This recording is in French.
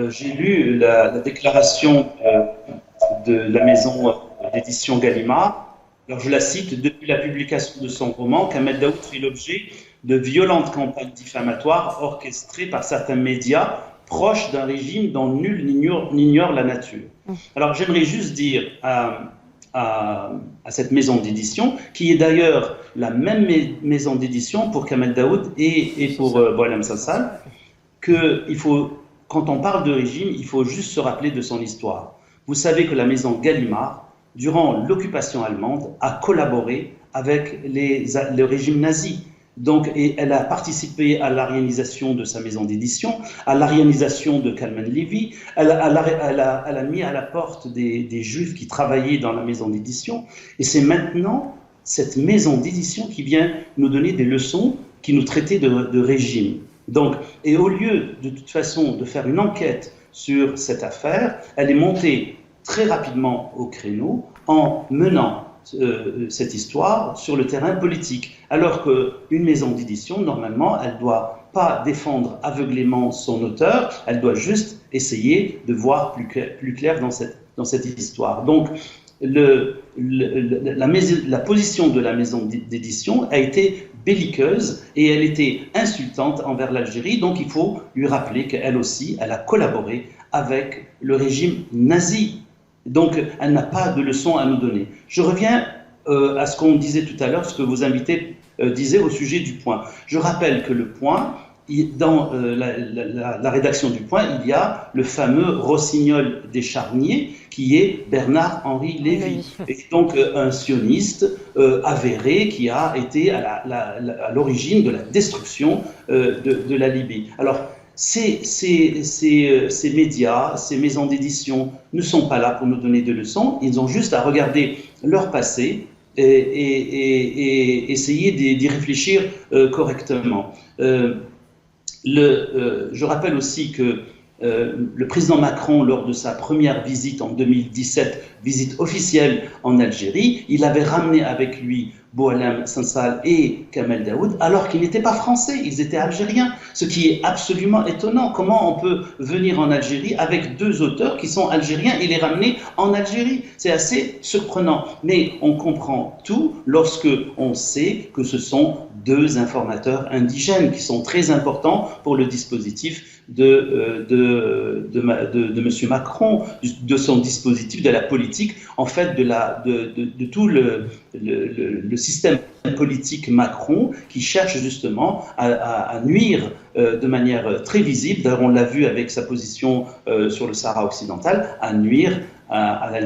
J'ai lu la déclaration de la maison d'édition Gallimard. Alors, je la cite: depuis la publication de son roman, Kamel Daoud fait l'objet de violentes campagnes diffamatoires orchestrées par certains médias proches d'un régime dont nul n'ignore la nature. Alors, j'aimerais juste dire à cette maison d'édition, qui est d'ailleurs la même maison d'édition pour Kamel Daoud et pour Boualem Sansal, quand on parle de régime, il faut juste se rappeler de son histoire. Vous savez que la maison Gallimard, durant l'occupation allemande, a collaboré avec le régime nazi. Donc, et elle a participé à l'arianisation de sa maison d'édition, à l'arianisation de Kalman Levy. Elle a mis à la porte des juifs qui travaillaient dans la maison d'édition. Et c'est maintenant cette maison d'édition qui vient nous donner des leçons, qui nous traitait de régime. Donc, et au lieu de toute façon de faire une enquête sur cette affaire, elle est montée très rapidement au créneau en menant cette histoire sur le terrain politique, alors qu'une maison d'édition, normalement, elle ne doit pas défendre aveuglément son auteur, elle doit juste essayer de voir plus clair dans cette histoire. Donc, la position de la maison d'édition a été belliqueuse et elle était insultante envers l'Algérie, donc il faut lui rappeler qu'elle aussi, elle a collaboré avec le régime nazi. Donc, elle n'a pas de leçon à nous donner. Je reviens à ce qu'on disait tout à l'heure, ce que vos invités disaient au sujet du Point. Je rappelle que le Point, dans la rédaction du Point, il y a le fameux rossignol des charniers, qui est Bernard-Henri Lévy, et donc un sioniste avéré qui a été à l'origine de la destruction de la Libye. Alors, ces médias, ces maisons d'édition ne sont pas là pour nous donner des leçons, ils ont juste à regarder leur passé et essayer d'y réfléchir correctement. Je rappelle aussi que le président Macron, lors de sa première visite en 2017, visite officielle en Algérie, il avait ramené avec lui Boualem Sansal et Kamel Daoud, alors qu'ils n'étaient pas français, ils étaient algériens, ce qui est absolument étonnant. Comment on peut venir en Algérie avec deux auteurs qui sont algériens et les ramener en Algérie? C'est assez surprenant, mais on comprend tout lorsque on sait que ce sont deux informateurs indigènes qui sont très importants pour le dispositif de M. Macron, de son dispositif, de la politique, en fait, de tout le système politique Macron qui cherche justement à nuire de manière très visible, d'ailleurs on l'a vu avec sa position sur le Sahara occidental, à nuire à l'Algérie.